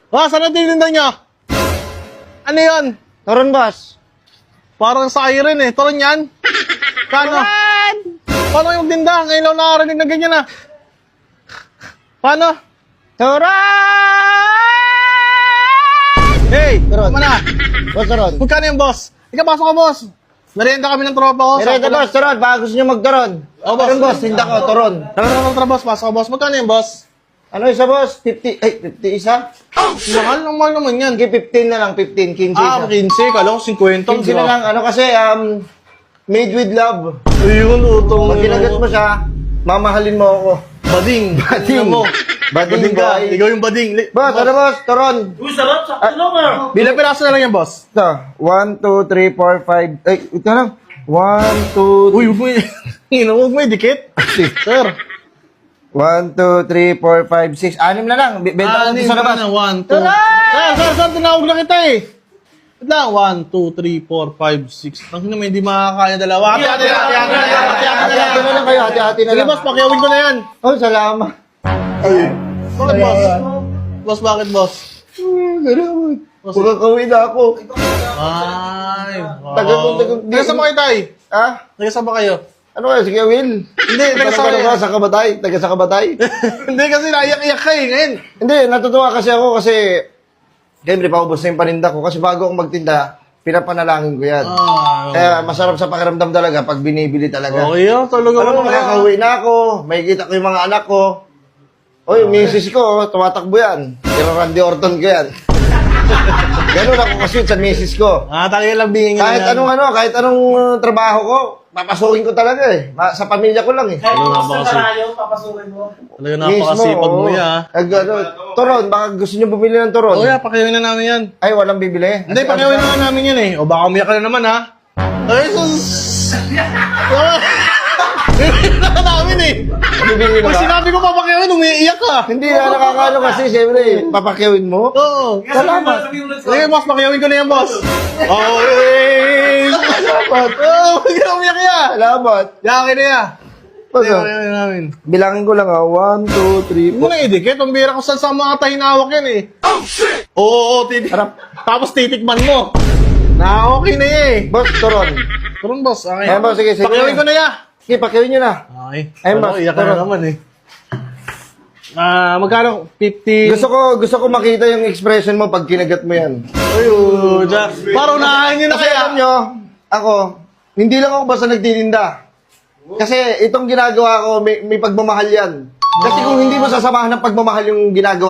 Boss, ano tininda nyo? Ano yun? Turon, boss. Parang siren eh. Turon yan? Kano? Paano yung tinda? Ngayon lang nakarinig na ganyan ah. Paano? Turon! Hey! Turon. Tama na. Boss, turon. Magkano yung boss? Ika, pasok ka boss. Merienda kami ng tropa ko. Merenda, boss, turon. Baka gusto nyo magturon. Oh, boss. Turon, boss. Tinda ko, turon. Tara, boss. Pasok ka boss. Magkano yung boss? Ano isa, boss? 50, 50 isa? Mahal naman yan. Sige, 15 na lang, 15, 15 Ah, isa. 15. Kala ko 50. 15 na lang. Ano kasi, made with love. Ayun, utong. Pag kinagat mo siya, mamahalin mo ako. Bading. Bading. Ano mo? Bading ka. guy. Ikaw yung bading. Boss, ano, boss? Turon. Uy, sarap. Sakto lang ah. Bilang piraso na lang yan, boss. Ito, 1, 2, 3, 4, 5. Ay, ito lang. 1, 2, Uy, huwag mo huwag mo idikit. Sir. 1, 2, 3, 4, 5, 6. 6 na lang. Benta ko dito sa labas. 1, 2. Sir, tinawag na kita eh. Wait lang, 1, 2, 3, 4, 5, 6. Ang naman, hindi makakaya dalawa. Hati-hati Hati-hati na lang kayo. Hati-hati na Sige, lang. boss, pakiawin ko na yan. Oh, salamat. Bakit, boss? Boss, bakit, boss? Salamat. Pagkakawin na ako. Ay, wow. Tagal. Taga saan ba kayo, tay? Ha? Taga saan ba kayo? Ano kaya? Sige, Will. Hindi, taga saan kayo? Sa Kabatay? Taga sa Kabatay? Hindi, kasi naiyak-iyak ka eh, ngayon. Hindi, natutuwa kasi ako kasi siyempre, paubos na yung paninda ko. Kasi bago ako magtinda, pinapanalangin ko yan. Kaya masarap sa pakiramdam talaga pag binibili talaga. Okay, talaga. Alam mo, makakauwi na ako. May kita ko yung mga anak ko. Oy, yung misis ko, tumatakbo yan. Pero Randy Orton ko yan. Ganun ako kasi sa misis ko. Talaga lang bingin Kahit anong trabaho ko, papasukin ko talaga eh. Sa pamilya ko lang eh. Kahit kung sa karayo, papasukin mo. Talaga napakasipag mo yan. Turon, baka gusto nyo bumili ng turon. O yeah, pakiawin na namin yan. Ay, walang bibili. Hindi, pakiawin na namin yan eh. O baka umiyak ka na naman ha. Ay, sus! Bibili na namin eh. Bibili na Pag ba? sinabi ko papakiawin, umiiyak ka. Hindi na nakakano kasi, siyempre, papakyawin mo. Oo. Salamat. Sige, boss, pakiawin ko na yan, boss. Okay. Salamat. Oo, huwag ka umiyak yan. Salamat. Yakin na yan. Basta, Pakiawin na namin. bilangin ko lang 1, 2, 3, Huwag mo na idikit. Ang bira ko sa mga tahinawak yan eh. Oh, shit! Oo, titik. Harap. Tapos titikman mo. Na okay na eh. Boss, turon. Turun, boss. Okay. Ayan, boss, sige. Pakiawin ko na yan. Sige, pakyawin nyo na. Okay. Ay, Ano, boss, iyak ka na turun. naman eh. Magkano? 50? Gusto ko makita yung expression mo pag kinagat mo yan. Ayun. Parang nahangin na Kasi kaya. alam nyo, ako, hindi lang ako basta nagtitinda. Kasi itong ginagawa ko, may pagmamahal yan. Kasi kung hindi mo sasamahan ng pagmamahal yung ginagawa